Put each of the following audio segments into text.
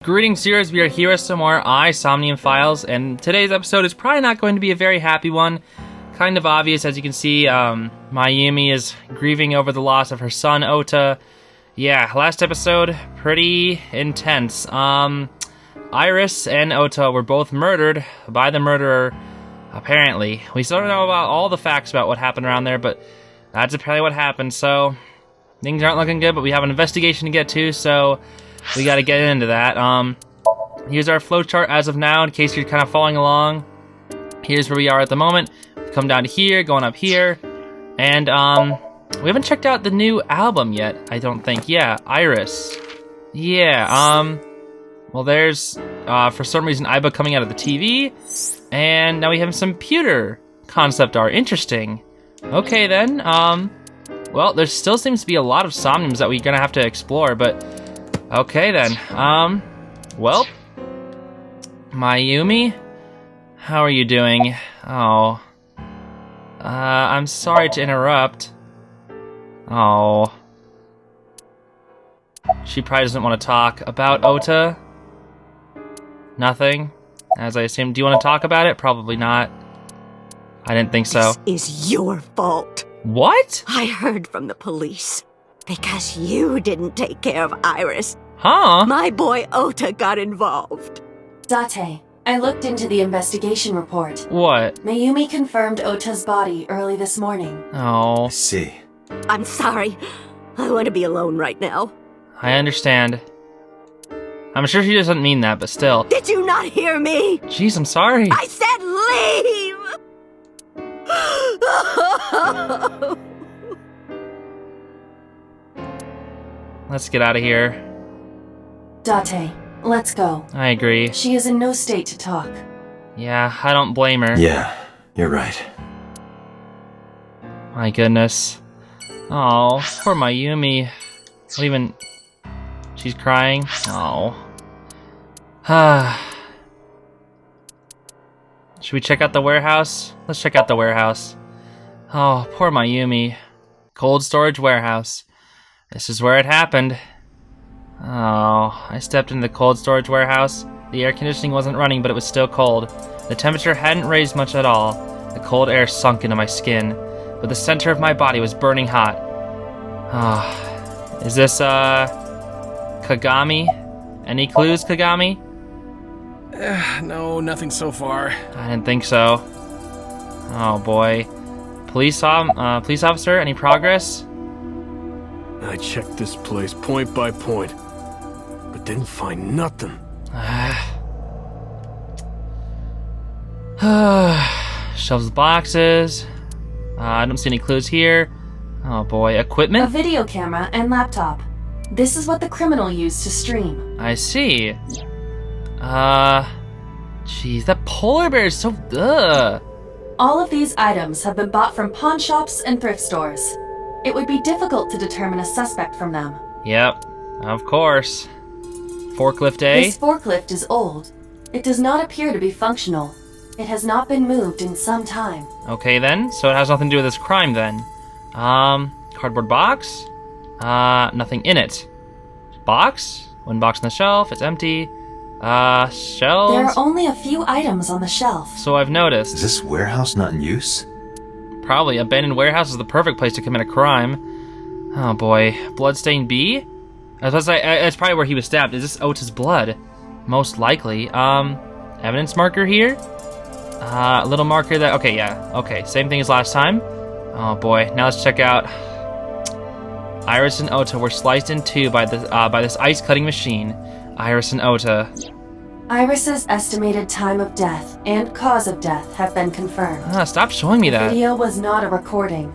Greetings, viewers. We are here with some more Somnium files, and today's episode is probably not going to be a very happy one. Kind of obvious, as you can see, Mayumi is grieving over the loss of her son, Ota. Yeah, last episode, pretty intense. Iris and Ota were both murdered by the murderer, apparently. We still don't know about all the facts about what happened around there, but that's apparently what happened, so things aren't looking good, but we have an investigation to get to, so we gotta get into that. Here's our flowchart as of now, in case you're kind of following along. Here's where we are at the moment. We've come down to here, going up here, and we haven't checked out the new album yet, I don't think. Yeah, Iris. Yeah, well, there's, for some reason, Iba coming out of the TV, and now we have some pewter concept art. Interesting. Okay, then, well, there still seems to be a lot of Somniums that we're gonna have to explore, but okay, then, well, Mayumi, how are you doing? Oh, I'm sorry to interrupt. Oh, she probably doesn't want to talk about Ota. Nothing, as I assume. Do you want to talk about it? Probably not. I didn't think so. This is your fault. What? I heard from the police. Because you didn't take care of Iris. Huh? My boy Ota got involved. Date, I looked into the investigation report. What? Mayumi confirmed Ota's body early this morning. Oh. I see. I'm sorry. I want to be alone right now. I understand. I'm sure she doesn't mean that, but still. Did you not hear me? Jeez, I'm sorry. I said leave! Let's get out of here. Date, let's go. I agree. She is in no state to talk. Yeah, I don't blame her. Yeah, you're right. My goodness. Oh, poor Mayumi. What even... She's crying? Oh. Should we check out the warehouse? Let's check out the warehouse. Oh, poor Mayumi. Cold storage warehouse. This is where it happened. Oh, I stepped into the cold storage warehouse. The air conditioning wasn't running, but it was still cold. The temperature hadn't raised much at all. The cold air sunk into my skin, but the center of my body was burning hot. Ah, is this, Kagami? Any clues, Kagami? No, nothing so far. I didn't think so. Oh boy. Police officer, any progress? I checked this place point by point, but didn't find nothing. Shelves of boxes. I don't see any clues here. Oh boy, A equipment? video camera and laptop. This is what the criminal used to stream. I see. Jeez, that polar bear is so, ugh. All of these items have been bought from pawn shops and thrift stores. It would be difficult to determine a suspect from them. Yep, of course. Forklift A? This forklift is old. It does not appear to be functional. It has not been moved in some time. Okay then, so it has nothing to do with this crime then. Cardboard box? Nothing in it. Box? One box on the shelf, it's empty. Shelves? There are only a few items on the shelf. So I've noticed. Is this warehouse not in use? Probably. Abandoned warehouse is the perfect place to commit a crime. Oh boy. Bloodstained B? I was about to say, that's probably where he was stabbed. Is this Ota's blood? Most likely. Evidence marker here? A little marker that, okay, yeah. Okay, same thing as last time. Oh boy. Now let's check out. Iris and Ota were sliced in two by this ice cutting machine. Iris and Ota. Iris's estimated time of death and cause of death have been confirmed. Stop showing me The that. video was not a recording.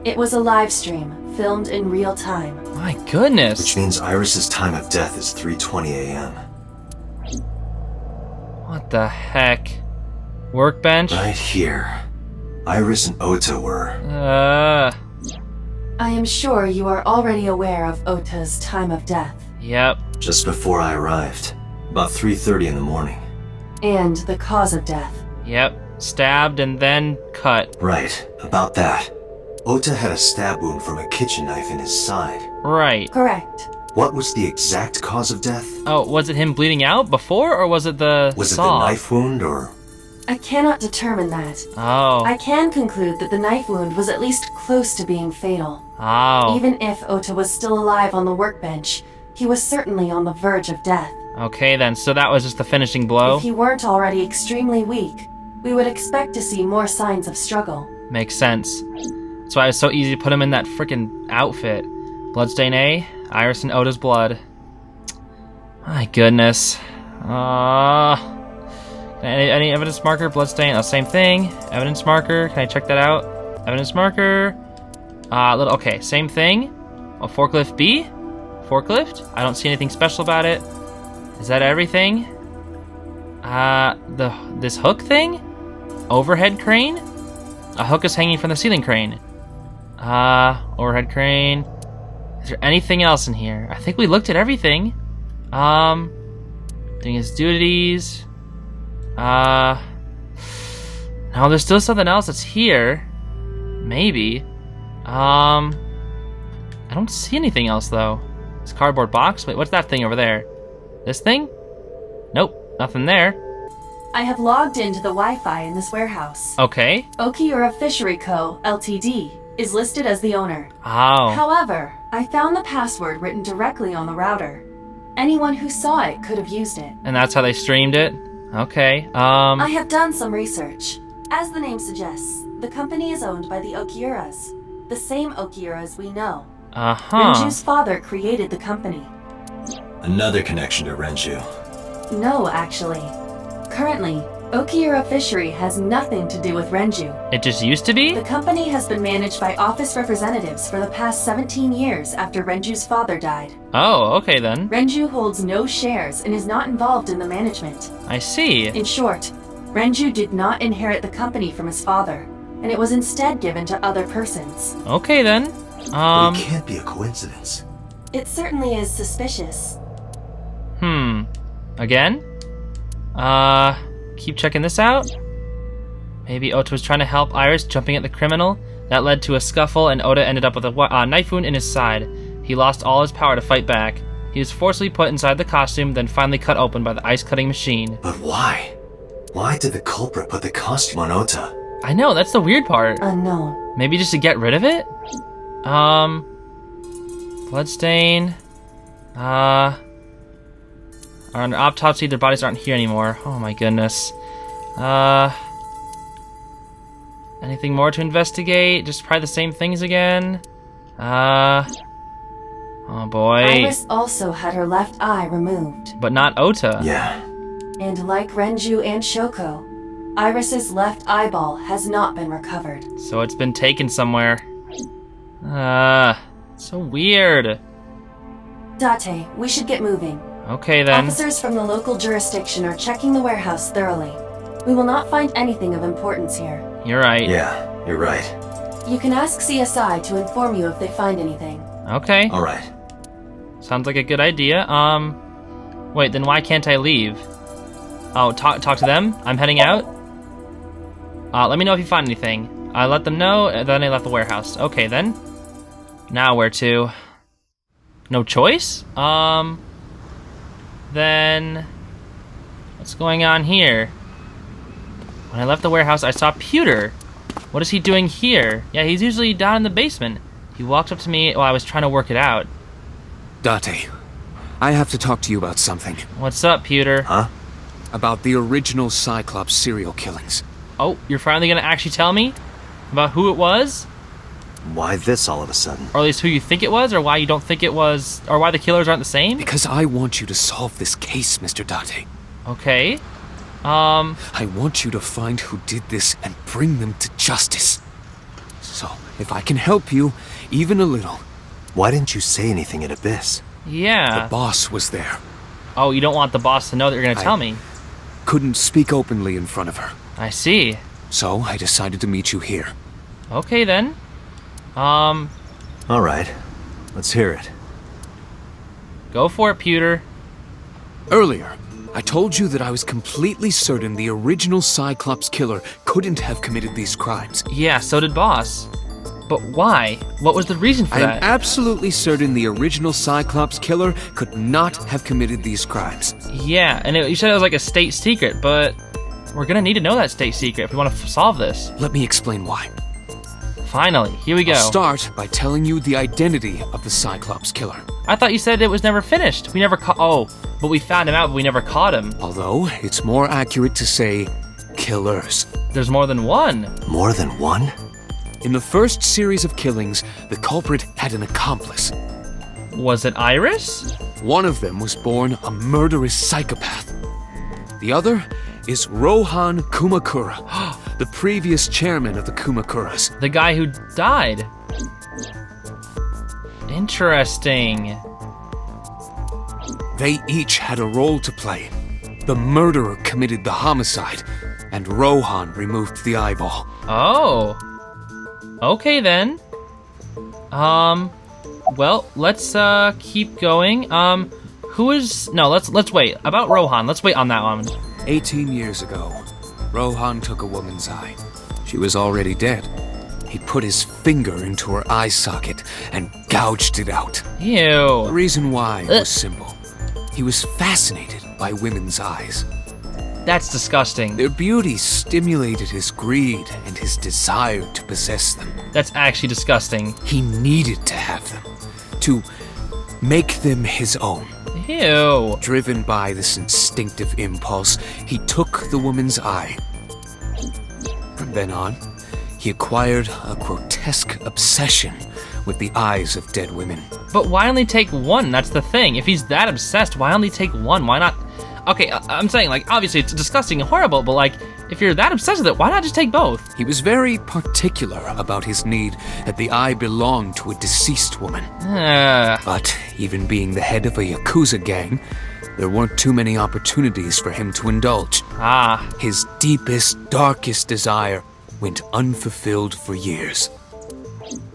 It was a live stream, filmed in real time. My goodness. Which means Iris's time of death is 3:20 a.m. What the heck? Workbench? Right here. Iris and Ota were. I am sure you are already aware of Ota's time of death. Yep. Just before I arrived. About 3:30 in the morning. And the cause of death. Yep. Stabbed and then cut. Right, about that. Ota had a stab wound from a kitchen knife in his side. Right. Correct. What was the exact cause of death? Oh, was it him bleeding out before, or was it the Was it saw? the knife wound, or... I cannot determine that. Oh. I can conclude that the knife wound was at least close to being fatal. Oh. Even if Ota was still alive on the workbench, he was certainly on the verge of death. Okay then, so that was just the finishing blow? If he weren't already extremely weak, we would expect to see more signs of struggle. Makes sense. That's why it was so easy to put him in that frickin' outfit. Bloodstain A, Iris and Ota's blood. My goodness. Any evidence marker? Bloodstain? Oh, same thing. Evidence marker. Can I check that out? Evidence marker. Okay, same thing. Oh, forklift B? Forklift? I don't see anything special about it. Is that everything? This hook thing? Overhead crane? A hook is hanging from the ceiling crane. Overhead crane. Is there anything else in here? I think we looked at everything. Doing his duties. No, there's still something else that's here. Maybe. I don't see anything else though. This cardboard box? Wait, what's that thing over there? This thing? Nope, nothing there. I have logged into the Wi-Fi in this warehouse. Okay. Okiura Fishery Co., Ltd. is listed as the owner. Oh. However, I found the password written directly on the router. Anyone who saw it could have used it. And that's how they streamed it? Okay, I have done some research. As the name suggests, the company is owned by the Okiuras. The same Okiuras we know. Renju's father created the company. Another connection to Renju. No, actually. Currently, Okiura Fishery has nothing to do with Renju. It just used to be? The company has been managed by office representatives for the past 17 years after Renju's father died. Oh, okay then. Renju holds no shares and is not involved in the management. I see. In short, Renju did not inherit the company from his father, and it was instead given to other persons. Okay then. But it can't be a coincidence. It certainly is suspicious. Again? Keep checking this out. Maybe Ota was trying to help Iris jumping at the criminal. That led to a scuffle, and Ota ended up with a knife wound in his side. He lost all his power to fight back. He was forcibly put inside the costume, then finally cut open by the ice-cutting machine. But why? Why did the culprit put the costume on Ota? I know, that's the weird part. Unknown. Maybe just to get rid of it? Bloodstain. On autopsy, their bodies aren't here anymore. Oh my goodness. Anything more to investigate? Just probably the same things again? Oh boy. Iris also had her left eye removed. But not Ota. Yeah. And like Renju and Shoko, Iris's left eyeball has not been recovered. So it's been taken somewhere. So weird. Date, we should get moving. Okay then. Officers from the local jurisdiction are checking the warehouse thoroughly. We will not find anything of importance here. You're right. Yeah, you're right. You can ask CSI to inform you if they find anything. Okay. All right. Sounds like a good idea. Wait, then why can't I leave? Oh, talk to them? I'm heading out? Let me know if you find anything. I let them know, and then I left the warehouse. Okay, then. Now where to? No choice? Then... What's going on here? When I left the warehouse, I saw Pewter. What is he doing here? Yeah, he's usually down in the basement. He walked up to me while I was trying to work it out. Date, I have to talk to you about something. What's up, Pewter? Huh? About the original Cyclops serial killings. Oh, you're finally gonna actually tell me? About who it was? Why this all of a sudden? Or at least who you think it was, or why you don't think it was, or why the killers aren't the same? Because I want you to solve this case, Mr. Date. Okay. I want you to find who did this and bring them to justice. So, if I can help you, even a little. Why didn't you say anything at Abyss? Yeah. The boss was there. Oh, you don't want the boss to know that you're gonna tell me. Couldn't speak openly in front of her. I see. So, I decided to meet you here. Okay, then. All right. Let's hear it. Go for it, Pewter. Earlier, I told you that I was completely certain the original Cyclops killer couldn't have committed these crimes. Yeah, so did Boss. But why? What was the reason for I am that? absolutely certain the original Cyclops killer could not have committed these crimes. Yeah, and you said it was like a state secret, but we're gonna need to know that state secret if we want to solve this. Let me explain why. Finally, here we go. I'll start by telling you the identity of the Cyclops killer. I thought you said it was never finished. We never caught. Oh, but we found him out, but we never caught him. Although, it's more accurate to say killers. There's more than one. More than one? In the first series of killings, the culprit had an accomplice. Was it Iris? One of them was born a murderous psychopath. The other is Rohan Kumakura, the previous chairman of the Kumakuras. The guy who died. Interesting. They each had a role to play. The murderer committed the homicide, and Rohan removed the eyeball. Oh. Okay then. Well, let's keep going. Let's wait. About Rohan, let's wait on that one. 18 years ago, Rohan took a woman's eye. She was already dead. He put his finger into her eye socket and gouged it out. The Ew. reason why was simple. He was fascinated by women's eyes. That's disgusting. Their beauty stimulated his greed and his desire to possess them. That's actually disgusting. He needed to have them, to make them his own. Ew. Driven by this instinctive impulse, he took the woman's eye. From then on, he acquired a grotesque obsession with the eyes of dead women. But why only take one? That's the thing. If he's that obsessed, why only take one? Why not? Okay, I'm saying, like, obviously it's disgusting and horrible, but, like, if you're that obsessed with it, why not just take both? He was very particular about his need that the eye belonged to a deceased woman. But even being the head of a Yakuza gang, there weren't too many opportunities for him to indulge. His deepest, darkest desire went unfulfilled for years.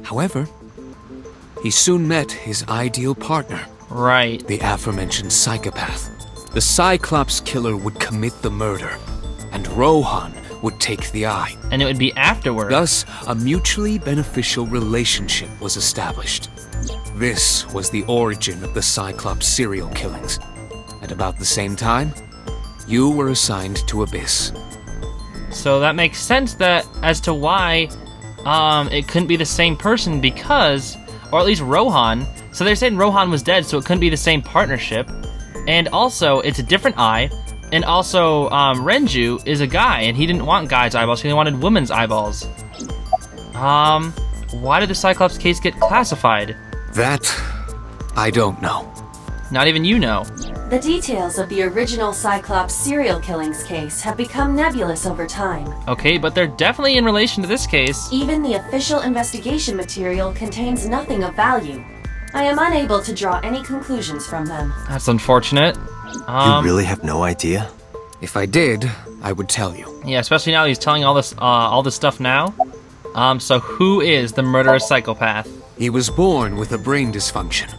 However, he soon met his ideal partner. Right. The aforementioned psychopath. The Cyclops killer would commit the murder, and Rohan would take the eye. And it would be afterward. Thus, a mutually beneficial relationship was established. This was the origin of the Cyclops serial killings. At about the same time, you were assigned to Abyss. So that makes sense that as to why it couldn't be the same person because, or at least Rohan. So they're saying Rohan was dead, so it couldn't be the same partnership. And also, it's a different eye. And also, Renju is a guy, and he didn't want guys' eyeballs, he wanted women's eyeballs. Why did the Cyclops case get classified? That, I don't know. Not even you know. The details of the original Cyclops serial killings case have become nebulous over time. Okay, but they're definitely in relation to this case. Even the official investigation material contains nothing of value. I am unable to draw any conclusions from them. That's unfortunate. You really have no idea? If I did, I would tell you. Yeah, especially now that he's telling all this stuff now. So who is the murderous psychopath? He was born with a brain dysfunction.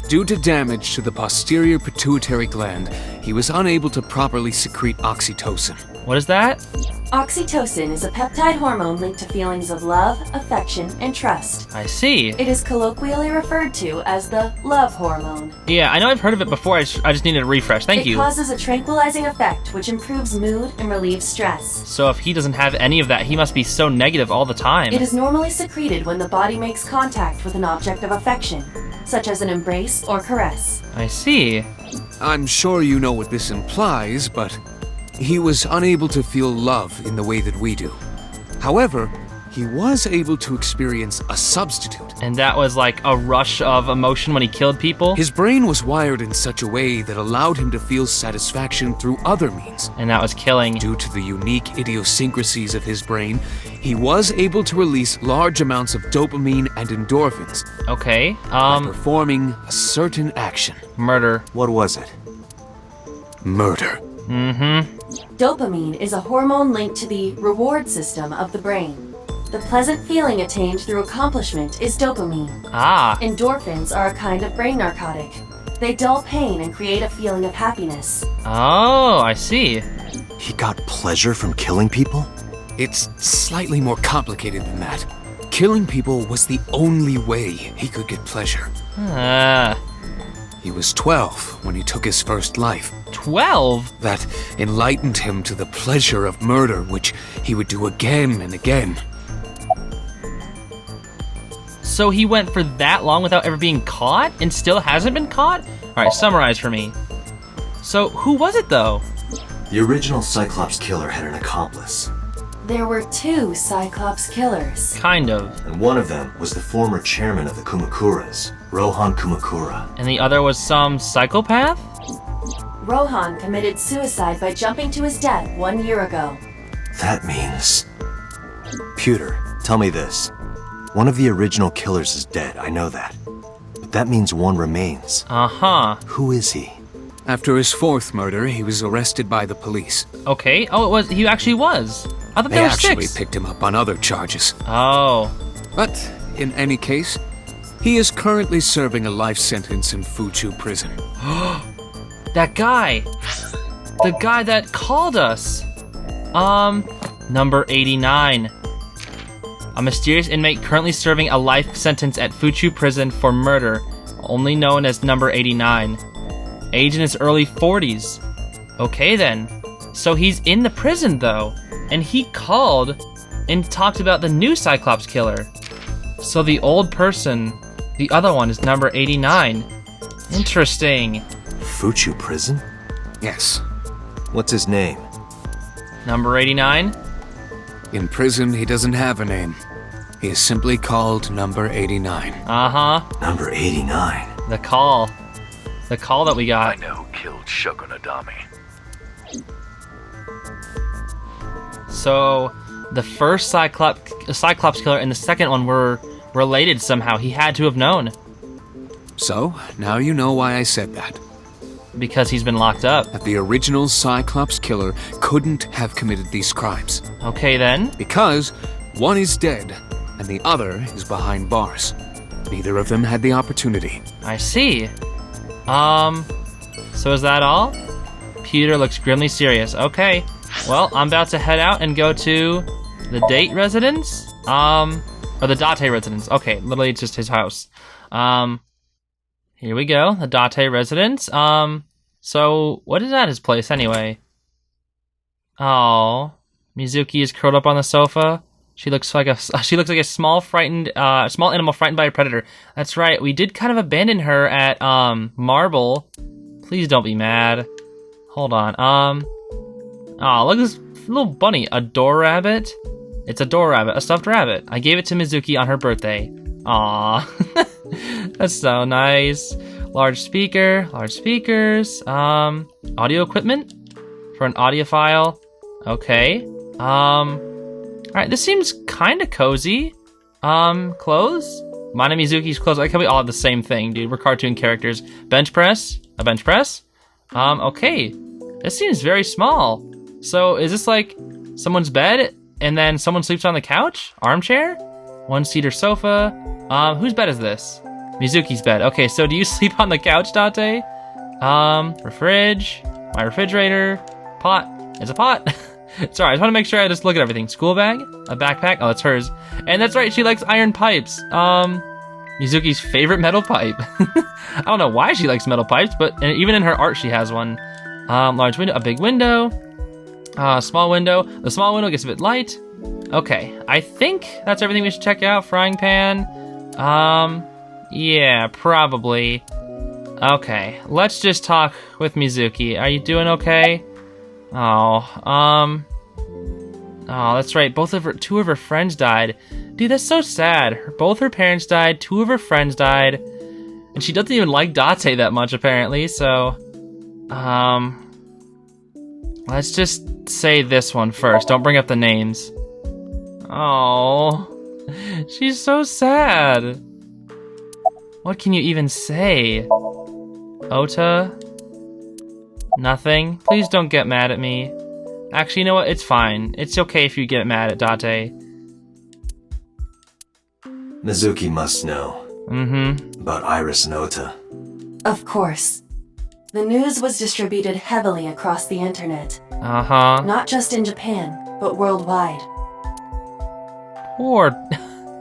Due to damage to the posterior pituitary gland, he was unable to properly secrete oxytocin. What is that? Oxytocin is a peptide hormone linked to feelings of love, affection, and trust. I see. It is colloquially referred to as the love hormone. Yeah, I know I've heard of it before, I just needed a refresh. Thank you. It causes a tranquilizing effect which improves mood and relieves stress. So if he doesn't have any of that, he must be so negative all the time. It is normally secreted when the body makes contact with an object of affection, such as an embrace or caress. I see. I'm sure you know what this implies, but he was unable to feel love in the way that we do. However, he was able to experience a substitute. And that was like a rush of emotion when he killed people? His brain was wired in such a way that allowed him to feel satisfaction through other means. And that was killing. Due to the unique idiosyncrasies of his brain, he was able to release large amounts of dopamine and endorphins. Okay, by performing a certain action. Murder. What was it? Murder. Dopamine is a hormone linked to the reward system of the brain. The pleasant feeling attained through accomplishment is dopamine. Endorphins are a kind of brain narcotic. They dull pain and create a feeling of happiness. Oh, I see. He got pleasure from killing people? It's slightly more complicated than that. killing people was the only way he could get pleasure. He was 12 when he took his first life. 12? That enlightened him to the pleasure of murder, which he would do again and again. So he went for that long without ever being caught and still hasn't been caught? All right, summarize for me. So who was it though? The original Cyclops killer had an accomplice. There were 2 Cyclops killers. Kind of. And one of them was the former chairman of the Kumakuras, Rohan Kumakura. And the other was some psychopath? Rohan committed suicide by jumping to his death 1 year ago. That means... Pewter, tell me this. One of the original killers is dead, I know that. But that means one remains. Uh-huh. Who is he? After his 4th murder, he was arrested by the police. Okay. Oh, he actually was. I thought They there were actually 6. picked him up on other charges. Oh. But in any case, he is currently serving a life sentence in Fuchu prison. That guy. The guy that called us. Number 89. A mysterious inmate currently serving a life sentence at Fuchu prison for murder, only known as number 89. Age in his early 40s. Okay then. So he's in the prison though, and he called and talked about the new Cyclops killer. So the old person, the other one, is number 89. Interesting. Fuchu prison? Yes. What's his name? Number 89? In prison, he doesn't have a name. He is simply called Number 89. Uh-huh. Number 89. The call. The call that we got. I know who killed Shoko Nadami. So, the first Cyclops killer and the second one were related somehow. He had to have known. So, now you know why I said that. Because he's been locked up. That the original Cyclops killer couldn't have committed these crimes. Okay then. Because one is dead and the other is behind bars. Neither of them had the opportunity. I see. So is that all? Peter looks grimly serious. Okay. Well, I'm about to head out and go to the Date residence. Or the Date residence. Okay, literally it's just his house. Here we go, the Date residence. So what is at his place anyway? Oh, Mizuki is curled up on the sofa. She looks like a small animal frightened by a predator. That's right. We did kind of abandon her at Marble. Please don't be mad. Hold on. Oh, look at this little bunny. A door rabbit. It's a door rabbit, a stuffed rabbit. I gave it to Mizuki on her birthday. Aw. That's so nice. Large speaker, large speakers. Audio equipment for an audiophile. Okay. Alright, this seems kind of cozy. Clothes? Mine and Mizuki's clothes. I like how we all have the same thing, dude. We're cartoon characters. Bench press? A bench press? Okay. This seems very small. So, is this like someone's bed and then someone sleeps on the couch? Armchair? One-seater sofa? Whose bed is this? Mizuki's bed. Okay, so do you sleep on the couch, Date? My refrigerator, pot. It's a pot. Sorry, I just want to make sure I just look at everything. School bag, a backpack. Oh, that's hers. And that's right, she likes iron pipes. Mizuki's favorite metal pipe. I don't know why she likes metal pipes, but even in her art, she has one. Large window, a big window, small window. The small window gets a bit light. Okay, I think that's everything we should check out. Frying pan. Yeah, probably. Okay, let's just talk with Mizuki. Are you doing okay? Oh, that's right. Two of her friends died. Dude, that's so sad. Both her parents died. 2 of her friends died. And she doesn't even like Date that much, apparently, so... Let's just say this one first. Don't bring up the names. Oh, she's so sad. What can you even say? Ota? Nothing? Please don't get mad at me. Actually, you know what? It's fine. It's okay if you get mad at Date. Mizuki must know. About Iris and Ota. Of course. The news was distributed heavily across the internet. Uh-huh. Not just in Japan, but worldwide. Poor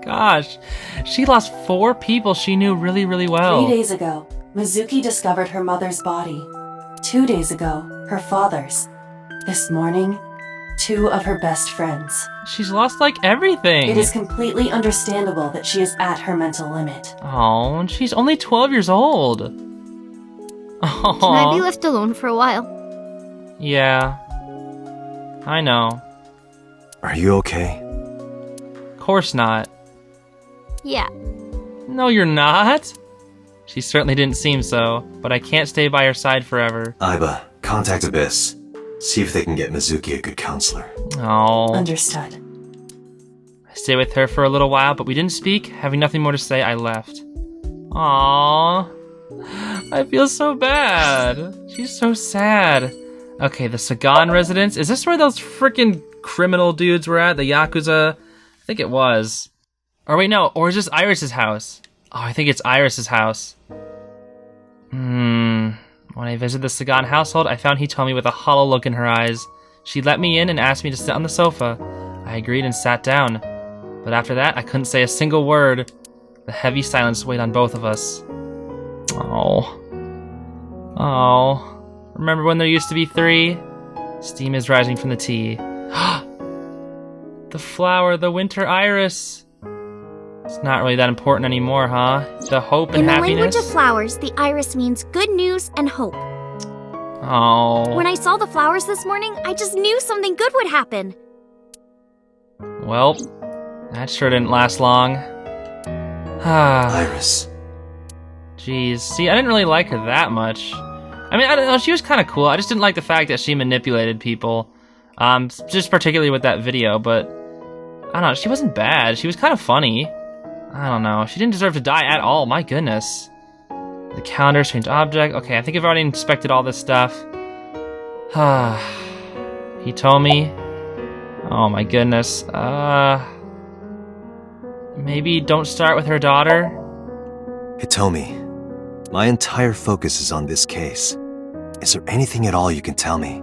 gosh. She lost 4 people she knew really, really well. 3 days ago, Mizuki discovered her mother's body. 2 days ago, her father's. This morning, 2 of her best friends. She's lost like everything. It is completely understandable that she is at her mental limit. Oh, and she's only 12 years old. Oh. Can I be left alone for a while? Yeah. I know. Are you okay? Of course not. Yeah. No, you're not. She certainly didn't seem so, but I can't stay by her side forever. Aiba, contact Abyss. See if they can get Mizuki a good counselor. Oh. Understood. I stayed with her for a little while, but we didn't speak. Having nothing more to say, I left. Aww. I feel so bad. She's so sad. Okay, the Sagan residence. Is this where those freaking criminal dudes were at? The Yakuza? I think it was. Or wait, no. Or is this Iris's house? Oh, I think it's Iris's house. When I visited the Sagan household, I found Hitomi with a hollow look in her eyes. She let me in and asked me to sit on the sofa. I agreed and sat down. But after that, I couldn't say a single word. The heavy silence weighed on both of us. Oh. Oh. Remember when there used to be 3? Steam is rising from the tea. The flower, the winter iris. It's not really that important anymore, huh? The hope and In the happiness. language of flowers, the iris means good news and hope. Oh. When I saw the flowers this morning, I just knew something good would happen. Well, that sure didn't last long. Iris. Jeez. See, I didn't really like her that much. I mean, I don't know, she was kind of cool. I just didn't like the fact that she manipulated people. Just particularly with that video, but I don't know, she wasn't bad. She was kind of funny. I don't know, she didn't deserve to die at all, my goodness. The calendar, strange object. Okay, I think I've already inspected all this stuff. He told me. Oh my goodness. Maybe don't start with her daughter? Hitomi, my entire focus is on this case. Is there anything at all you can tell me?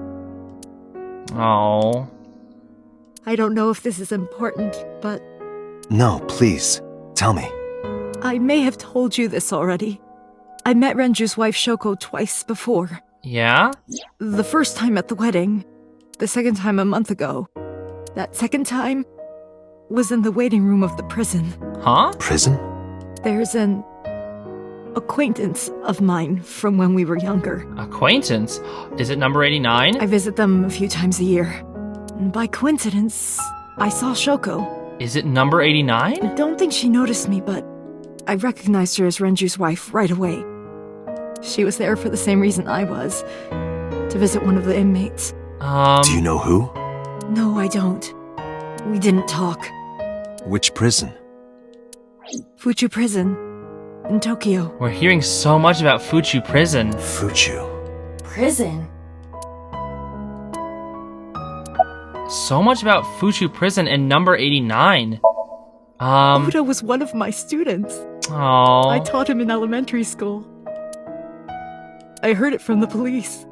Oh. I don't know if this is important, but No, please, tell me. I may have told you this already. I met Renju's wife Shoko twice before. Yeah? The first time at the wedding, the second time a month ago. That second time was in the waiting room of the prison. Huh? Prison? There's an acquaintance of mine from when we were younger. Acquaintance? Is it number 89? I visit them a few times a year. And by coincidence, I saw Shoko. Is it number 89? I don't think she noticed me, but I recognized her as Renju's wife right away. She was there for the same reason I was, to visit one of the inmates. Do you know who? No, I don't. We didn't talk. Which prison? Fuchu Prison, in Tokyo. We're hearing so much about Fuchu Prison. Fuchu. Prison? So much about Fuchu Prison and number 89. Oda was one of my students. Oh. I taught him in elementary school. I heard it from the police.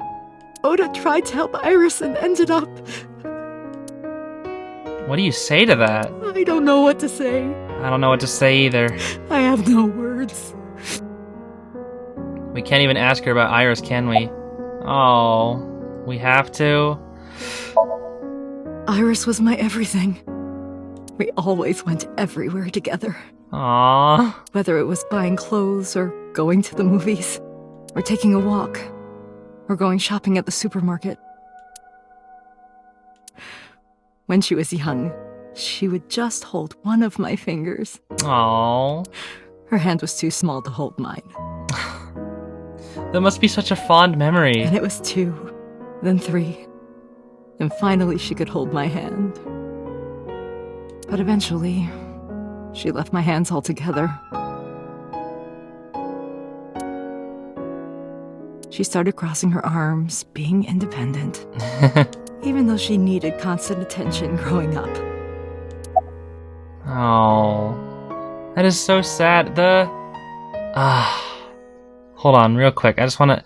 Oda tried to help Iris and ended up... What do you say to that? I don't know what to say. I don't know what to say either. I have no words. We can't even ask her about Iris, can we? Oh, we have to? Iris was my everything. We always went everywhere together. Aww. Whether it was buying clothes or going to the movies, or taking a walk, or going shopping at the supermarket. When she was young, she would just hold one of my fingers. Aww. Her hand was too small to hold mine. That must be such a fond memory. And it was 2, then 3. And finally she could hold my hand. But eventually, she left my hands altogether. She started crossing her arms, being independent. Even though she needed constant attention growing up. Oh, that is so sad. Hold on real quick. I just want to...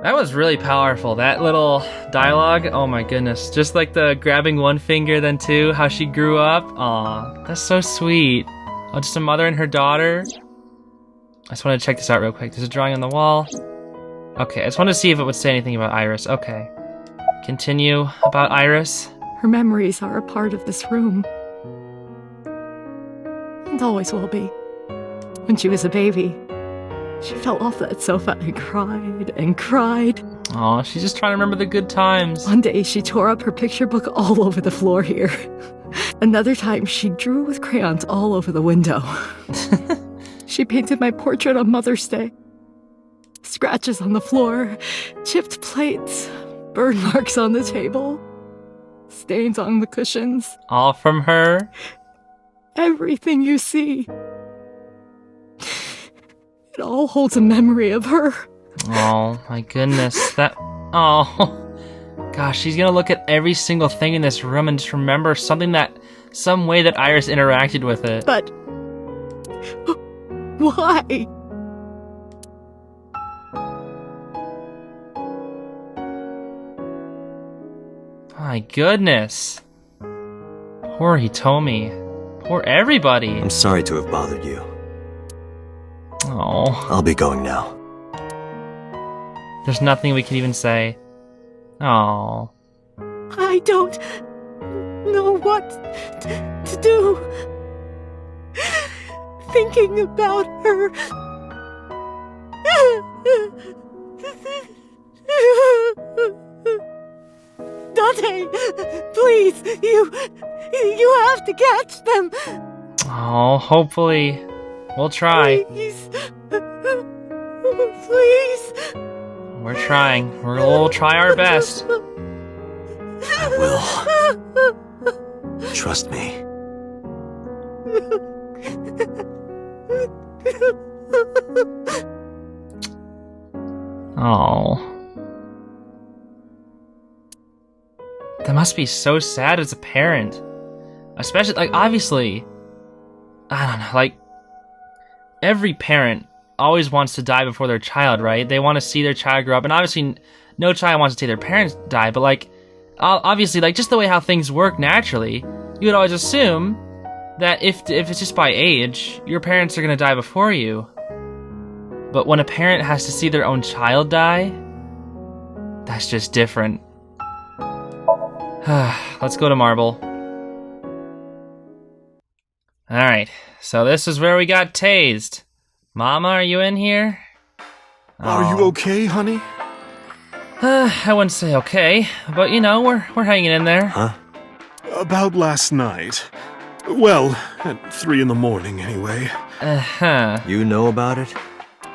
That was really powerful. That little dialogue, oh my goodness. Just like the grabbing one finger, then two, how she grew up. Aw, that's so sweet. Oh, just a mother and her daughter. I just want to check this out real quick. There's a drawing on the wall. Okay, I just wanted to see if it would say anything about Iris. Okay. Continue about Iris. Her memories are a part of this room. And always will be. When she was a baby, she fell off that sofa and cried and cried. Aw, she's just trying to remember the good times. One day she tore up her picture book all over the floor here. Another time she drew with crayons all over the window. She painted my portrait on Mother's Day. Scratches on the floor, chipped plates, burn marks on the table, stains on the cushions. All from her? Everything you see. It all holds a memory of her. Oh my goodness, that... Oh... Gosh, she's gonna look at every single thing in this room and just remember some way that Iris interacted with it. But... why? My goodness. Poor Hitomi. Poor everybody. I'm sorry to have bothered you. Oh. I'll be going now. There's nothing we can even say. Oh. I don't know what to do. Thinking about her. Dante, please, you have to catch them. Oh, hopefully. We'll try. Please. Please. We're trying. We'll try our best. I will. Trust me. Oh. That must be so sad as a parent. Especially, like, obviously, I don't know, like, every parent always wants to die before their child, right? They want to see their child grow up, and obviously, no child wants to see their parents die, but, like, obviously, like, just the way how things work naturally, you would always assume that if it's just by age, your parents are going to die before you. But when a parent has to see their own child die, that's just different. Let's go to Marble. Alright, so this is where we got tased. Mama, are you in here? Are you okay, honey? I wouldn't say okay, but you know, we're hanging in there. Huh? About last night. Well, at 3 in the morning, anyway. Uh-huh. You know about it?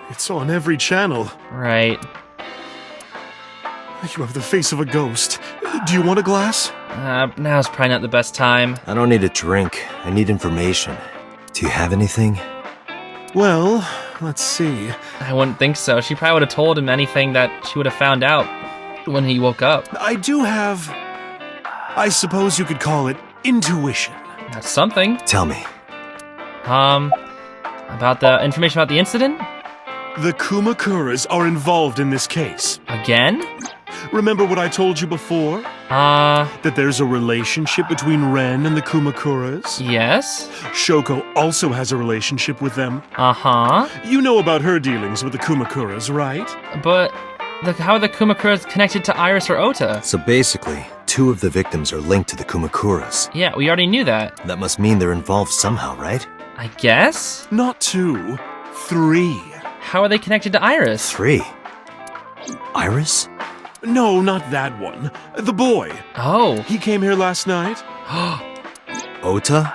It's on every channel. Right. You have the face of a ghost. Do you want a glass? Now's probably not the best time. I don't need a drink. I need information. Do you have anything? Well, let's see. I wouldn't think so. She probably would have told him anything that she would have found out when he woke up. I do have... I suppose you could call it intuition. That's something. Tell me. About the information about the incident? The Kumakuras are involved in this case. Again? Remember what I told you before? That there's a relationship between Ren and the Kumakuras? Yes? Shoko also has a relationship with them. Uh-huh. You know about her dealings with the Kumakuras, right? But how are the Kumakuras connected to Iris or Ota? So basically, 2 of the victims are linked to the Kumakuras. Yeah, we already knew that. That must mean they're involved somehow, right? I guess? Not 2, 3. How are they connected to Iris? 3? Iris? No, not that one. The boy. Oh. He came here last night. Ota?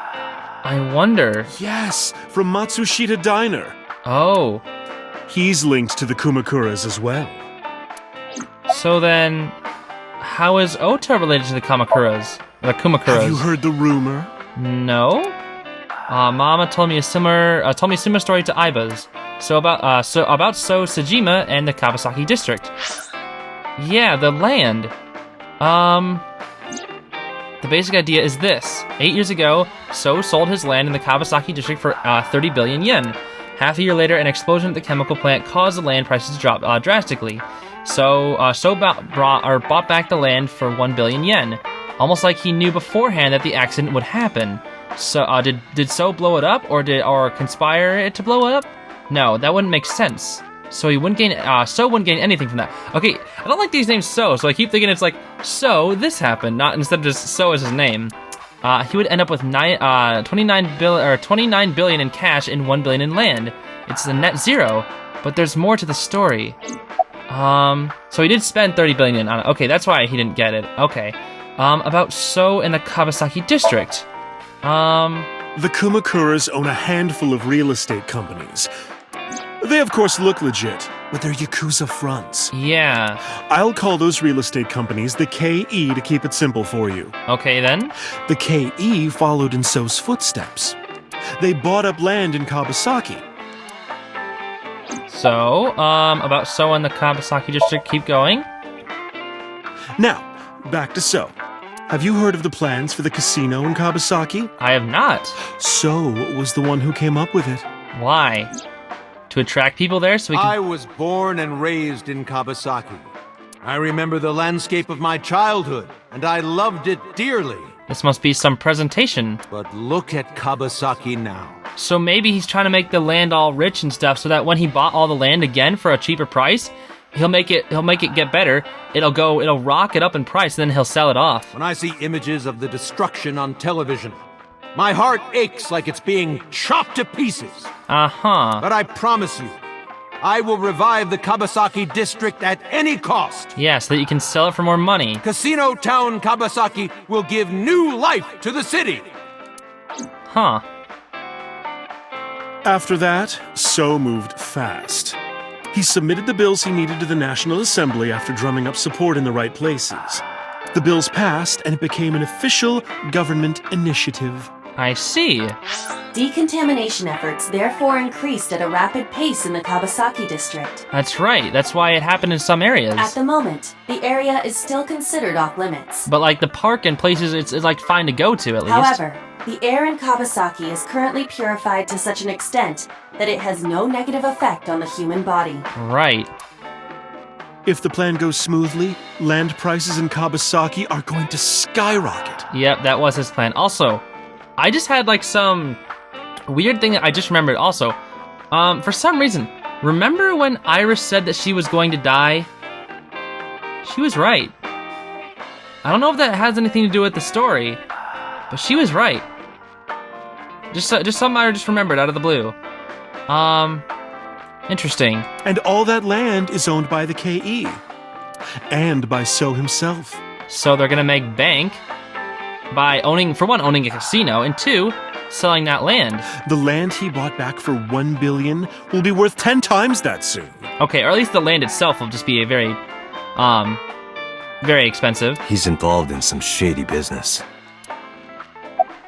I wonder. Yes, from Matsushita Diner. Oh. He's linked to the Kumakuras as well. So then, how is Ota related to the Kumakuras? Have you heard the rumor? No. Mama told me a similar story to Aiba's. So about Sajima and the Kawasaki district. Yeah, the land. The basic idea is this. 8 years ago, So sold his land in the Kawasaki district for 30 billion yen. Half a year later, an explosion at the chemical plant caused the land prices to drop drastically. So bought back the land for 1 billion yen, almost like he knew beforehand that the accident would happen. So did So blow it up, or conspire it to blow it up? No, that wouldn't make sense. So he wouldn't gain. So wouldn't gain anything from that. Okay, I don't like these names So I keep thinking it's like So this happened, not instead of just So as his name. He would end up with 29 billion in cash and 1 billion in land. It's a net zero, but there's more to the story. So he did spend 30 billion on it. Okay, that's why he didn't get it. Okay. About So in the Kabasaki district. The Kumakuras own a handful of real estate companies. They, of course, look legit, but they're Yakuza fronts. Yeah. I'll call those real estate companies the KE to keep it simple for you. Okay, then. The KE followed in So's footsteps. They bought up land in Kabasaki. So, about So in the Kabasaki district, keep going. Now, back to So. Have you heard of the plans for the casino in Kabasaki? I have not. So was the one who came up with it. Why? To attract people there so we can... I was born and raised in Kabasaki. I remember the landscape of my childhood, and I loved it dearly. This must be some presentation. But look at Kabasaki now. So maybe he's trying to make the land all rich and stuff so that when he bought all the land again for a cheaper price, he'll make it get better. It'll rocket up in price, and then he'll sell it off. When I see images of the destruction on television, my heart aches like it's being chopped to pieces. Uh-huh. But I promise you, I will revive the Kabasaki district at any cost. Yeah, so that you can sell it for more money. Casino Town Kabasaki will give new life to the city. Huh. After that, So moved fast. He submitted the bills he needed to the National Assembly after drumming up support in the right places. The bills passed, and it became an official government initiative. I see. Decontamination efforts therefore increased at a rapid pace in the Kabasaki district. That's right. That's why it happened in some areas. At the moment, the area is still considered off limits. But like the park and places, it's like fine to go to at least. However, the air in Kabasaki is currently purified to such an extent that it has no negative effect on the human body. Right. If the plan goes smoothly, land prices in Kabasaki are going to skyrocket. Yep, that was his plan. Also, I just had like some weird thing that I just remembered also. For some reason, remember when Iris said that she was going to die? She was right. I don't know if that has anything to do with the story, but she was right. Just something I just remembered out of the blue. Interesting. And all that land is owned by the KE. And by So himself. So they're gonna make bank by owning a casino, and 2, selling that land. The land he bought back for 1 billion will be worth 10 times that soon. Okay, or at least the land itself will just be a very expensive. He's involved in some shady business.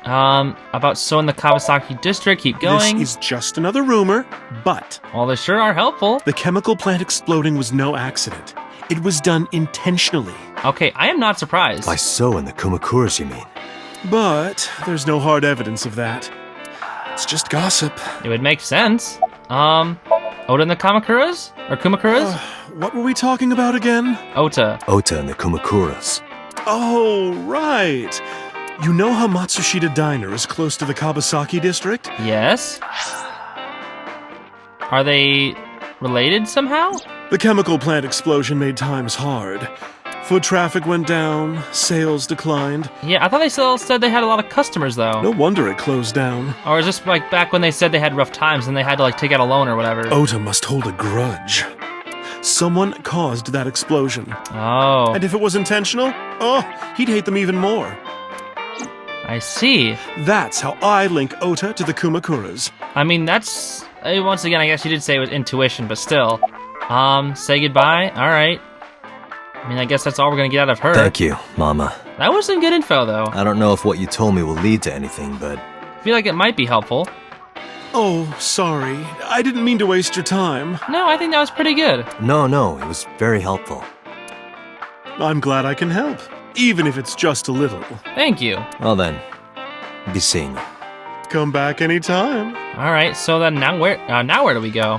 About So in the Kawasaki district, keep going. This is just another rumor, but... Well, they sure are helpful. The chemical plant exploding was no accident. It was done intentionally. Okay, I am not surprised. By So and the Kumakuras, you mean? But there's no hard evidence of that. It's just gossip. It would make sense. Ota and the Kamakuras? Or Kumakuras? What were we talking about again? Ota. Ota and the Kumakuras. Oh, right. You know how Matsushita Diner is close to the Kabasaki district? Yes. Are they related somehow? The chemical plant explosion made times hard. Foot traffic went down, sales declined. Yeah, I thought they still said they had a lot of customers, though. No wonder it closed down. Or is this like back when they said they had rough times and they had to like take out a loan or whatever? Ota must hold a grudge. Someone caused that explosion. Oh. And if it was intentional, he'd hate them even more. I see. That's how I link Ota to the Kumakuras. I mean, that's... once again, I guess you did say it was intuition, but still. Say goodbye? Alright. I mean, I guess that's all we're gonna get out of her. Thank you, Mama. That was some good info, though. I don't know if what you told me will lead to anything, but... I feel like it might be helpful. Oh, sorry. I didn't mean to waste your time. No, I think that was pretty good. No, it was very helpful. I'm glad I can help. Even if it's just a little. Thank you. Well then, be seeing you. Come back anytime. All right, so then now where do we go?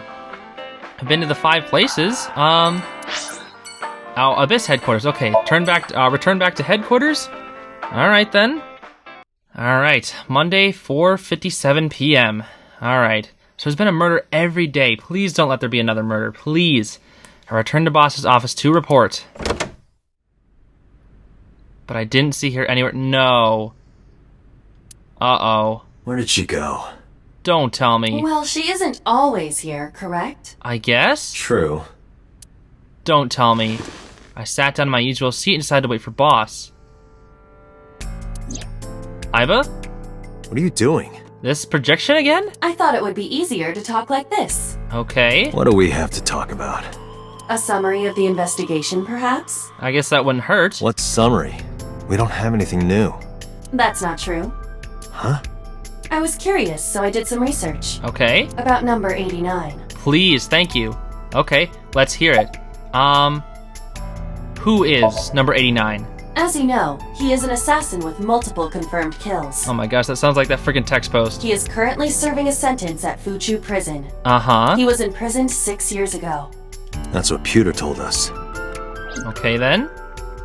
I've been to the 5 places. Oh, Abyss headquarters. Okay, return back to headquarters. All right then. All right, Monday, 4:57 p.m. All right. So there's been a murder every day. Please don't let there be another murder, please. I returned to boss's office to report. But I didn't see her anywhere. No. Uh-oh. Where did she go? Don't tell me. Well, she isn't always here, correct? I guess? True. Don't tell me. I sat down in my usual seat and decided to wait for boss. Iba? What are you doing? This projection again? I thought it would be easier to talk like this. Okay. What do we have to talk about? A summary of the investigation, perhaps? I guess that wouldn't hurt. What summary? We don't have anything new. That's not true. Huh? I was curious, so I did some research. Okay. About number 89. Please, thank you. Okay, let's hear it. Who is number 89? As you know, he is an assassin with multiple confirmed kills. Oh my gosh, that sounds like that freaking text post. He is currently serving a sentence at Fuchu Prison. Uh-huh. He was imprisoned 6 years ago. That's what Pewter told us. Okay then.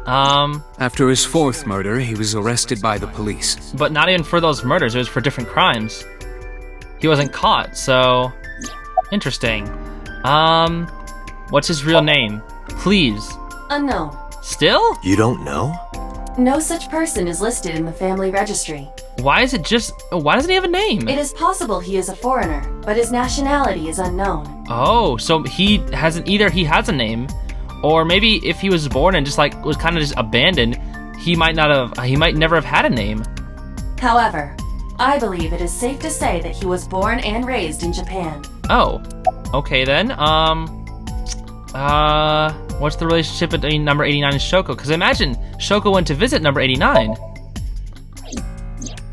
After his fourth murder, he was arrested by the police. But not even for those murders, it was for different crimes. He wasn't caught, so... Interesting. What's his real name? Please. Unknown. Still? You don't know? No such person is listed in the family registry. Why doesn't he have a name? It is possible he is a foreigner, but his nationality is unknown. Oh, so he has a name, or maybe if he was born and just like was kind of just abandoned, he might never have had a name. However, I believe it is safe to say that he was born and raised in Japan. Oh, okay then. What's the relationship between number 89 and Shoko? Because I imagine Shoko went to visit number 89.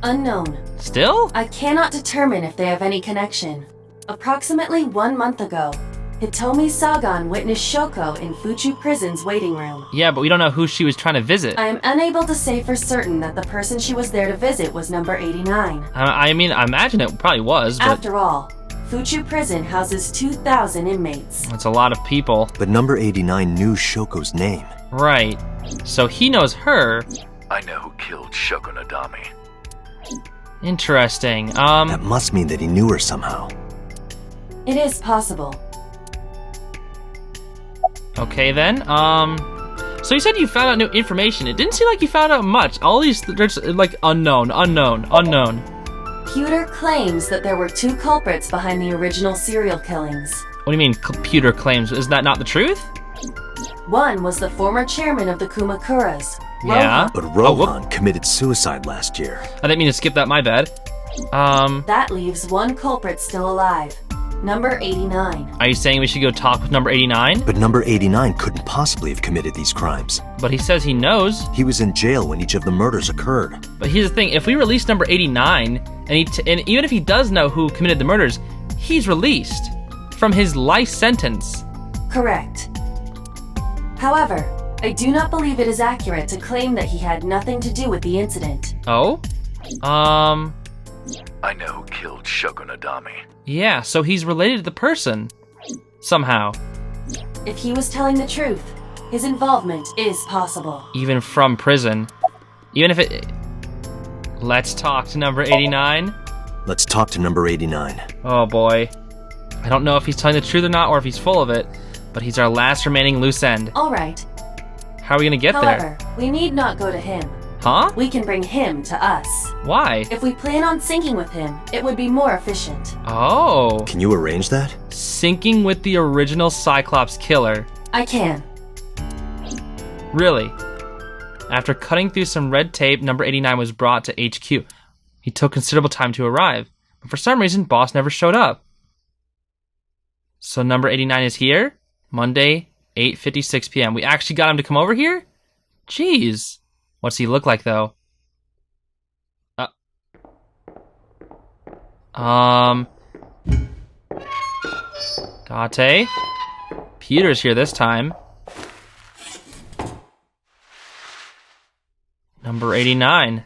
Unknown. Still? I cannot determine if they have any connection. Approximately 1 month ago, Hitomi Sagan witnessed Shoko in Fuchu Prison's waiting room. Yeah, but we don't know who she was trying to visit. I am unable to say for certain that the person she was there to visit was number 89. I mean, I imagine it probably was, but... After all, Fuchu Prison houses 2,000 inmates. That's a lot of people. But number 89 knew Shoko's name. Right. So he knows her. I know who killed Shoko Nadami. Interesting. That must mean that he knew her somehow. It is possible. Okay then. So you said you found out new information. It didn't seem like you found out much. All these, there's like unknown. Pewter claims that there were 2 culprits behind the original serial killings. What do you mean, computer claims? Is that not the truth? One was the former chairman of the Kumakuras, Yeah. Rohan. But Rohan committed suicide last year. I didn't mean to skip that, my bad. That leaves 1 culprit still alive. Number 89. Are you saying we should go talk with number 89? But number 89 couldn't possibly have committed these crimes. But he says he knows. He was in jail when each of the murders occurred. But here's the thing, if we release number 89, and even if he does know who committed the murders, he's released from his life sentence. Correct. However, I do not believe it is accurate to claim that he had nothing to do with the incident. Oh? I know who killed Shoko Nadami. Yeah, so he's related to the person. Somehow. If he was telling the truth, his involvement is possible. Even from prison. Even if it... Let's talk to number 89. Let's talk to number 89. Oh boy. I don't know if he's telling the truth or not, or if he's full of it, but he's our last remaining loose end. Alright. How are we gonna get However, there? we need not go to him. Huh? We can bring him to us. Why? If we plan on syncing with him, it would be more efficient. Oh. Can you arrange that? Syncing with the original Cyclops killer. I can. Really? After cutting through some red tape, number 89 was brought to HQ. He took considerable time to arrive, but for some reason, boss never showed up. So number 89 is here? Monday, 8:56 p.m. We actually got him to come over here? Jeez. What's he look like, though? Date? Peter's here this time. Number 89.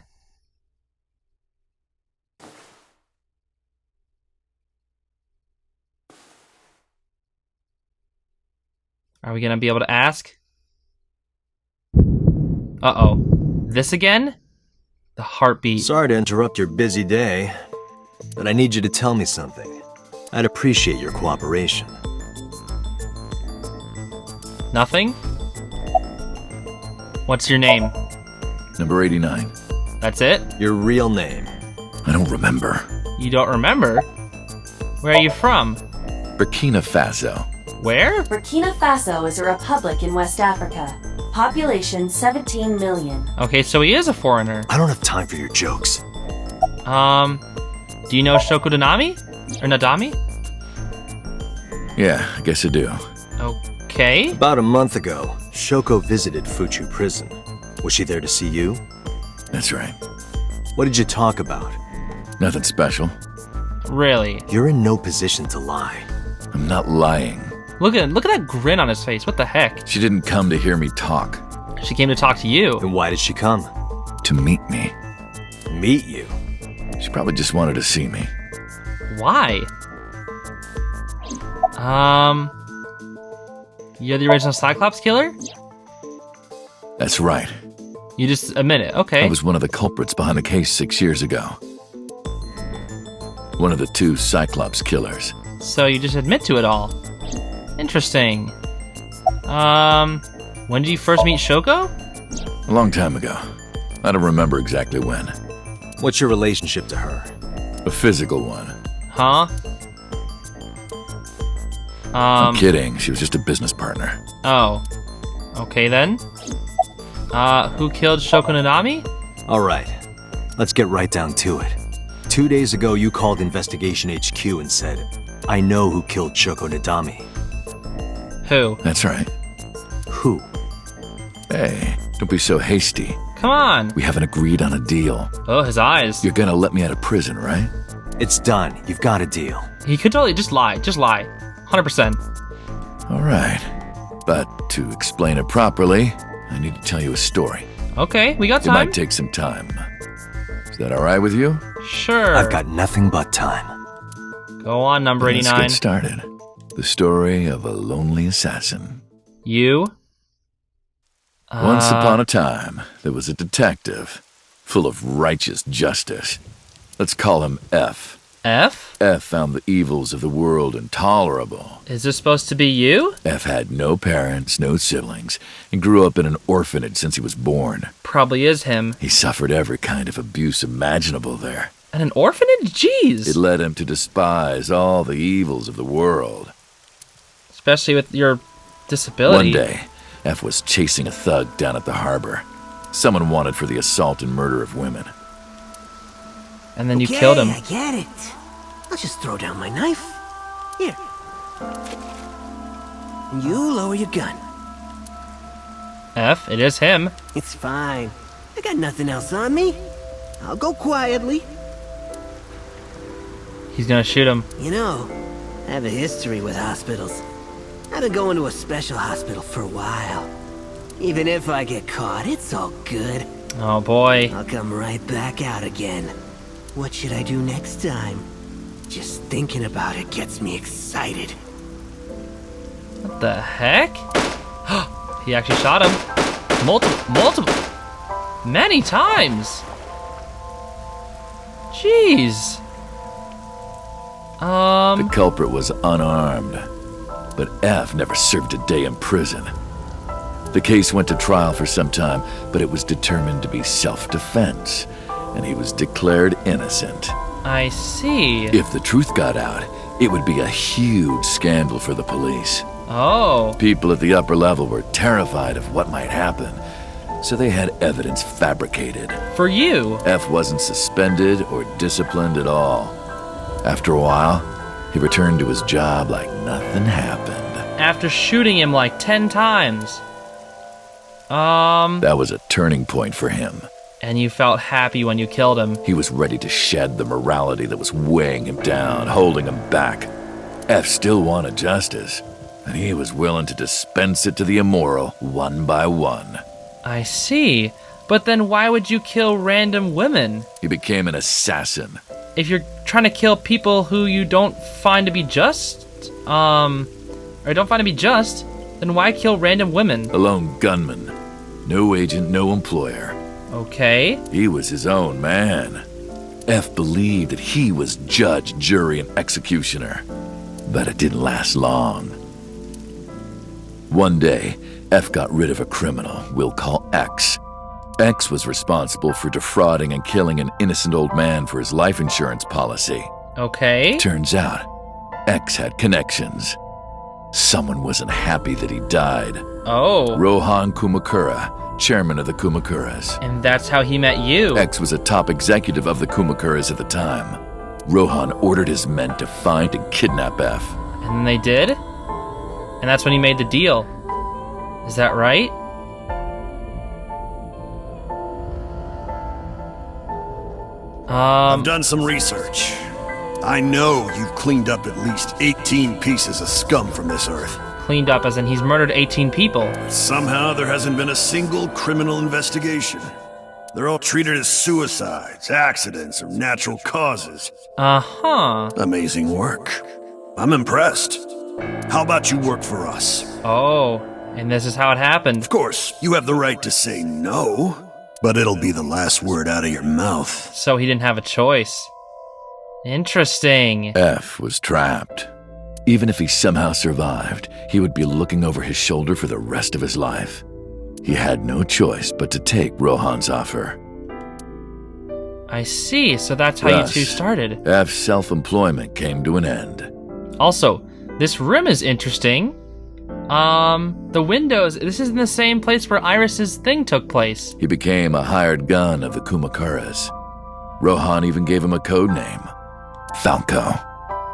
Are we gonna be able to ask? Uh-oh. This again? The heartbeat. Sorry to interrupt your busy day, but I need you to tell me something. I'd appreciate your cooperation. Nothing? What's your name? Number 89. That's it? Your real name. I don't remember. You don't remember? Where are you from? Burkina Faso. Where? Burkina Faso is a republic in West Africa. Population 17 million. Okay, so he is a foreigner. I don't have time for your jokes. Do you know Shoko Nanami? Or Nadami? Yeah, I guess I do. Okay. About a month ago, Shoko visited Fuchu prison. Was she there to see you? That's right. What did you talk about? Nothing special. Really? You're in no position to lie. I'm not lying. Look at that grin on his face. What the heck? She didn't come to hear me talk. She came to talk to you. And why did she come? To meet me. Meet you? She probably just wanted to see me. Why? You're the original Cyclops killer? That's right. You just admit it, okay. I was one of the culprits behind the case 6 years ago. One of the 2 Cyclops killers. So you just admit to it all. Interesting. When did you first meet Shoko? A long time ago. I don't remember exactly when. What's your relationship to her? A physical one. Huh? I'm kidding. She was just a business partner. Oh. Okay then. Who killed Shoko Nanami? All right. Let's get right down to it. 2 days ago, you called Investigation HQ and said, I know who killed Shoko Nadami. Who? That's right. Who? Hey, don't be so hasty. Come on. We haven't agreed on a deal. Oh, his eyes. You're gonna let me out of prison, right? It's done. You've got a deal. He could totally just lie. Just lie. 100%. All right. But to explain it properly, I need to tell you a story. Okay, we got It time. might take some time. Is that all right with you? Sure. I've got nothing but time. Go on, number 89. Let's get started. The story of a lonely assassin. You? Once upon a time, there was a detective, full of righteous justice. Let's call him F. F? F found the evils of the world intolerable. Is this supposed to be you? F had no parents, no siblings, and grew up in an orphanage since he was born. Probably is him. He suffered every kind of abuse imaginable there. And an orphanage? Jeez. It led him to despise all the evils of the world. Especially with your disability. One day, F was chasing a thug down at the harbor. Someone wanted for the assault and murder of women. And then you killed him. I get it. I'll just throw down my knife. Here. And you lower your gun. F, it is him. It's fine. I got nothing else on me. I'll go quietly. He's gonna shoot him. You know, I have a history with hospitals. I've been going to a special hospital for a while. Even if I get caught, it's all good. Oh boy. I'll come right back out again. What should I do next time? Just thinking about it gets me excited. What the heck? He actually shot him. Multiple. Many times. Jeez. The culprit was unarmed, but F never served a day in prison. The case went to trial for some time, but it was determined to be self-defense, and he was declared innocent. I see. If the truth got out, it would be a huge scandal for the police. Oh. People at the upper level were terrified of what might happen, so they had evidence fabricated. For you? F wasn't suspended or disciplined at all. After a while, he returned to his job like nothing happened. After shooting him like 10 times. That was a turning point for him. And you felt happy when you killed him. He was ready to shed the morality that was weighing him down, holding him back. F still wanted justice, and he was willing to dispense it to the immoral one by one. I see. But then why would you kill random women? He became an assassin. If you're trying to kill people who you don't find to be just, then why kill random women? A lone gunman. No agent, no employer. Okay. He was his own man. F believed that he was judge, jury, and executioner. But it didn't last long. One day, F got rid of a criminal we'll call X. X was responsible for defrauding and killing an innocent old man for his life insurance policy. Okay. Turns out, X had connections. Someone wasn't happy that he died. Oh. Rohan Kumakura, chairman of the Kumakuras. And that's how he met you. X was a top executive of the Kumakuras at the time. Rohan ordered his men to find and kidnap F. And they did? And that's when he made the deal. Is that right? I've done some research. I know you've cleaned up at least 18 pieces of scum from this earth. Cleaned up as in he's murdered 18 people. Somehow there hasn't been a single criminal investigation. They're all treated as suicides, accidents, or natural causes. Uh-huh. Amazing work. I'm impressed. How about you work for us? Oh, and this is how it happened. Of course, you have the right to say no, but it'll be the last word out of your mouth. So he didn't have a choice. Interesting. F was trapped. Even if he somehow survived, he would be looking over his shoulder for the rest of his life. He had no choice but to take Rohan's offer. I see, so that's how you two started. F's self-employment came to an end. Also, this room is interesting. The windows, this is in the same place where Iris's thing took place. He became a hired gun of the Kumakuras. Rohan even gave him a code name, Falco.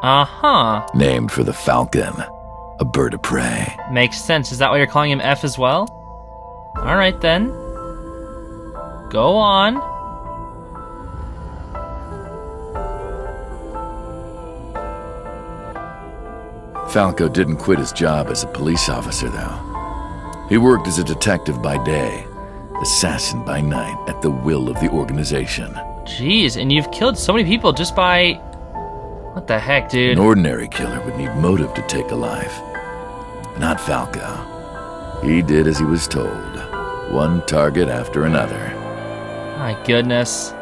Uh-huh. Named for the falcon, a bird of prey. Makes sense. Is that why you're calling him F as well? All right, then. Go on. Falco didn't quit his job as a police officer, though. He worked as a detective by day, assassin by night, at the will of the organization. Jeez, and you've killed so many people just by... What the heck, dude? An ordinary killer would need motive to take a life. But not Falco. He did as he was told, one target after another. My goodness.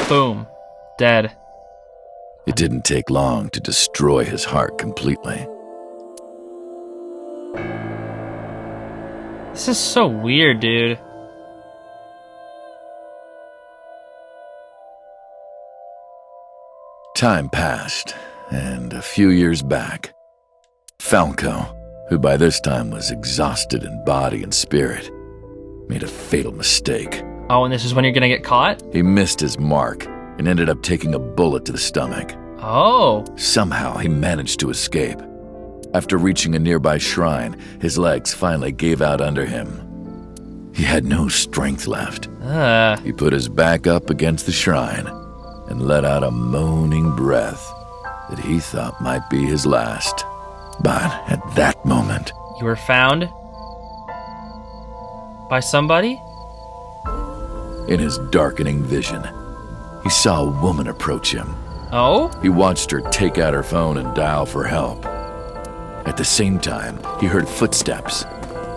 Boom. Dead. It didn't take long to destroy his heart completely. This is so weird, dude. Time passed, and a few years back, Falco, who by this time was exhausted in body and spirit, made a fatal mistake. Oh, and this is when you're gonna get caught? He missed his mark and ended up taking a bullet to the stomach. Oh. Somehow he managed to escape. After reaching a nearby shrine, his legs finally gave out under him. He had no strength left. He put his back up against the shrine and let out a moaning breath that he thought might be his last. But at that moment... You were found? By somebody? In his darkening vision, he saw a woman approach him. Oh? He watched her take out her phone and dial for help. At the same time, he heard footsteps.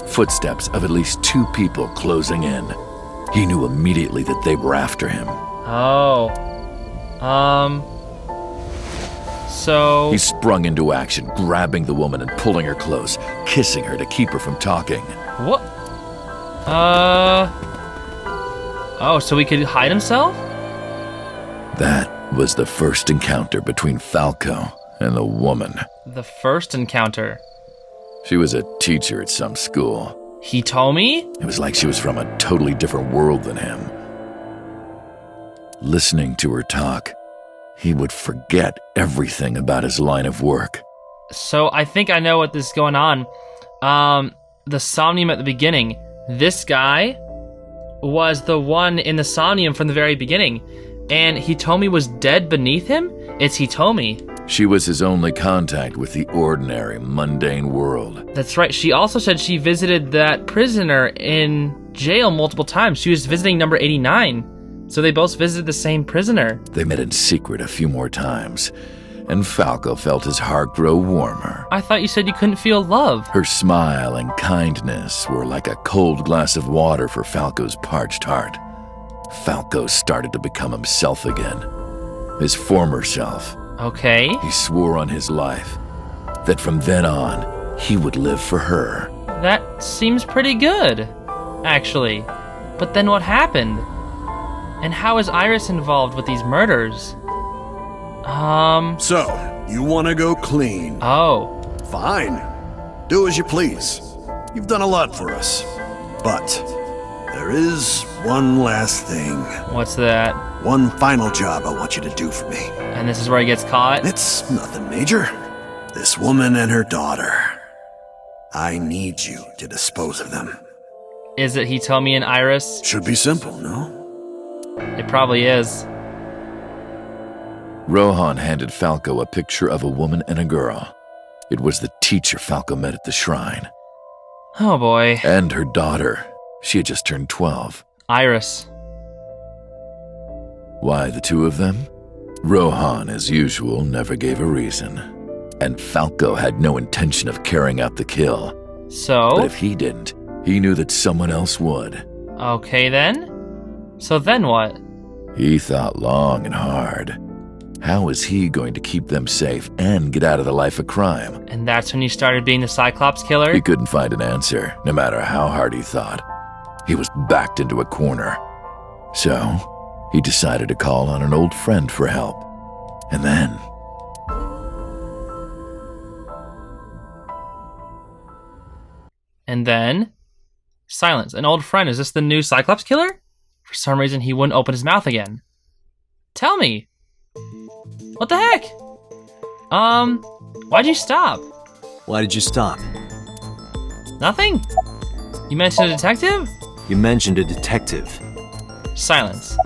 Footsteps of at least 2 people closing in. He knew immediately that they were after him. Oh. So... He sprung into action, grabbing the woman and pulling her close, kissing her to keep her from talking. What? Oh, so he could hide himself? That was the first encounter between Falco and the woman. The first encounter? She was a teacher at some school. Hitomi? It was like she was from a totally different world than him. Listening to her talk, he would forget everything about his line of work. So I think I know what is going on. The Somnium at the beginning. This guy was the one in the Somnium from the very beginning. And Hitomi was dead beneath him? It's Hitomi. She was his only contact with the ordinary, mundane world. That's right. She also said she visited that prisoner in jail multiple times. She was visiting number 89. So they both visited the same prisoner. They met in secret a few more times. and Falco felt his heart grow warmer. I thought you said you couldn't feel love. Her smile and kindness were like a cold glass of water for Falco's parched heart. Falco started to become himself again. His former self. Okay. He swore on his life that from then on, he would live for her. That seems pretty good, actually. But then what happened? And how is Iris involved with these murders? So, you want to go clean? Oh. Fine. Do as you please. You've done a lot for us. But there is one last thing. What's that? One final job I want you to do for me. And this is where he gets caught? It's nothing major. This woman and her daughter. I need you to dispose of them. Is it Hitomi and Iris? Should be simple, no? It probably is. Rohan handed Falco a picture of a woman and a girl. It was the teacher Falco met at the shrine. Oh boy. And her daughter. She had just turned 12. Iris. Why the two of them? Rohan, as usual, never gave a reason. And Falco had no intention of carrying out the kill. So? But if he didn't, he knew that someone else would. Okay then? So then what? He thought long and hard. How was he going to keep them safe and get out of the life of crime? And that's when you started being the Cyclops killer? He couldn't find an answer, no matter how hard he thought. He was backed into a corner. So, he decided to call on an old friend for help. And then... Silence. An old friend. Is this the new Cyclops killer? For some reason, he wouldn't open his mouth again. Tell me. What the heck? Why'd you stop? Why did you stop? Nothing? You mentioned a detective? You mentioned a detective. Silence.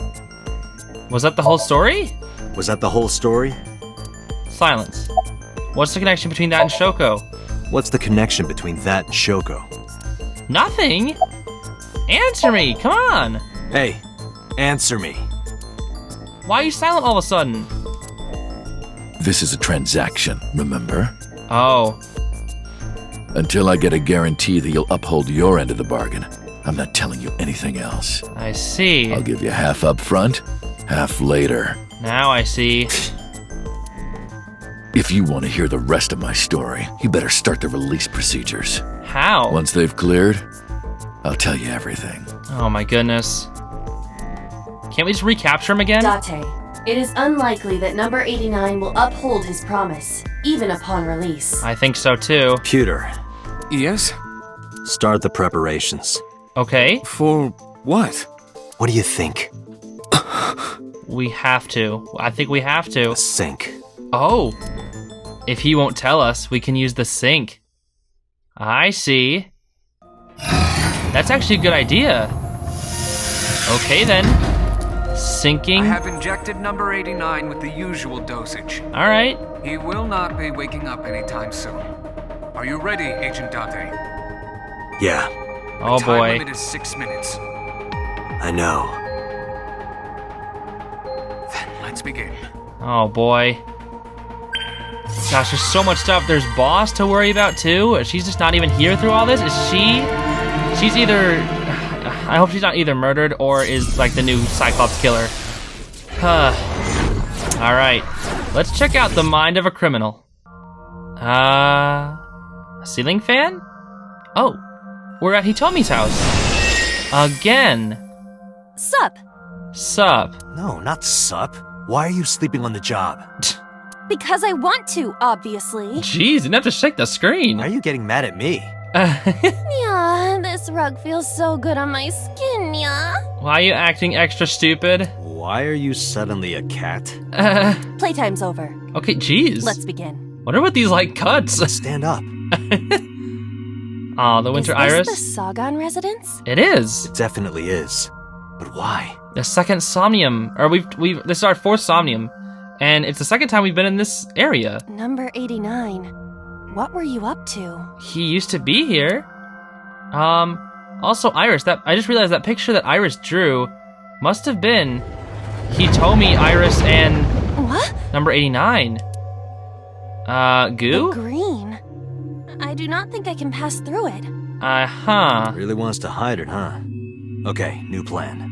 Was that the whole story? Was that the whole story? Silence. What's the connection between that and Shoko? What's the connection between that and Shoko? Nothing! Answer me, come on! Hey, answer me. Why are you silent all of a sudden? This is a transaction, remember? Oh. Until I get a guarantee that you'll uphold your end of the bargain, I'm not telling you anything else. I see. I'll give you half up front, half later. Now I see. If you want to hear the rest of my story, you better start the release procedures. How? Once they've cleared, I'll tell you everything. Oh my goodness. Can't we just recapture him again? Date, it is unlikely that number 89 will uphold his promise, even upon release. I think so too. Pewter. Yes? Start the preparations. Okay. For what? What do you think? We have to. I think we have to. The sink. Oh. If he won't tell us, we can use the sink. I see. That's actually a good idea. Okay then. Sinking. I have injected number 89 with the usual dosage. All right. He will not be waking up anytime soon. Are you ready, Agent Date? Yeah. Oh the boy. time limit is 6 minutes. I know. Then let's begin. Oh boy. Gosh, there's so much stuff. There's Boss to worry about too. She's just not even here through all this. Is she? She's either... I hope she's not either murdered or is like the new Cyclops killer. Alright. Let's check out the mind of a criminal. A ceiling fan? Oh. We're at Hitomi's house. Again. Sup? Sup? No, not sup. Why are you sleeping on the job? Because I want to, obviously. Jeez, you didn't have to shake the screen. Why are you getting mad at me? Yeah, this rug feels so good on my skin, yeah. Why are you acting extra stupid? Why are you suddenly a cat? Playtime's over. Okay, jeez. Let's begin. What are with these, like, cuts? Stand up. Aw, the Winter Iris? Is this the Sagan residence? It is. It definitely is. But why? The second Somnium. Or this is our fourth Somnium. And it's the second time we've been in this area. Number 89. What were you up to? He used to be here. Also Iris, I just realized that picture that Iris drew must have been Hitomi, Iris, and what? number 89. Goo? The green. I do not think I can pass through it. Really wants to hide it, huh? Okay, new plan.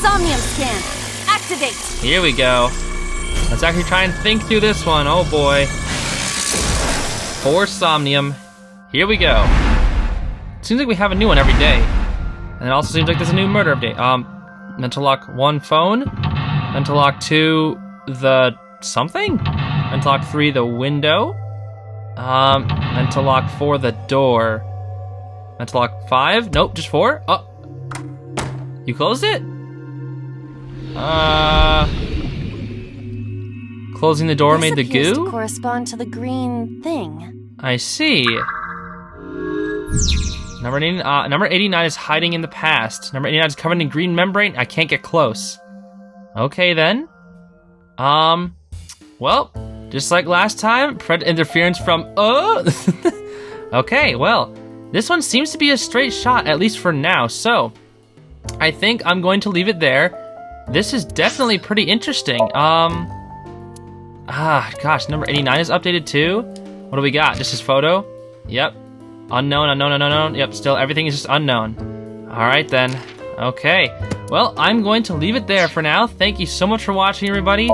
Somnium scan. Activate. Here we go. Let's actually try and think through this one. Oh boy. For Somnium. Here we go. Seems like we have a new one every day. And it also seems like there's a new murder update. Mental lock 1 phone. Mental lock 2 the something? Mental lock 3 the window. Mental lock 4 the door. Mental lock 5? Nope, just 4. Oh. You closed it? Closing the door made the appears goo? To correspond to the green thing. I see. Number 89 is hiding in the past. Number 89 is covered in green membrane. I can't get close. Okay then. Well, just like last time, predator interference from Okay, well, this one seems to be a straight shot, at least for now, so I think I'm going to leave it there. This is definitely pretty interesting. Gosh, number 89 is updated too. What do we got? Just his photo? Yep. Unknown. Yep, still everything is just unknown. All right then. Okay. Well, I'm going to leave it there for now. Thank you so much for watching, everybody.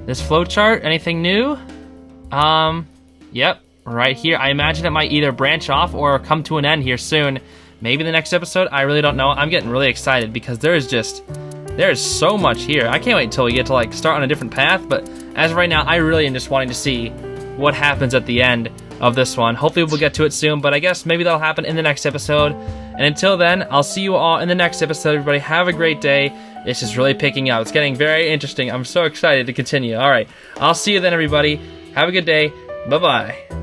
This flowchart, anything new? Yep, right here. I imagine it might either branch off or come to an end here soon. Maybe the next episode, I really don't know. I'm getting really excited because there's so much here. I can't wait until we get to like start on a different path, but as of right now, I really am just wanting to see what happens at the end of this one. Hopefully we'll get to it soon, but I guess maybe that'll happen in the next episode. And until then, I'll see you all in the next episode. Everybody have a great day. This is really picking up. It's getting very interesting. I'm so excited to continue. All right, I'll see you then, everybody. Have a good day. Bye-bye.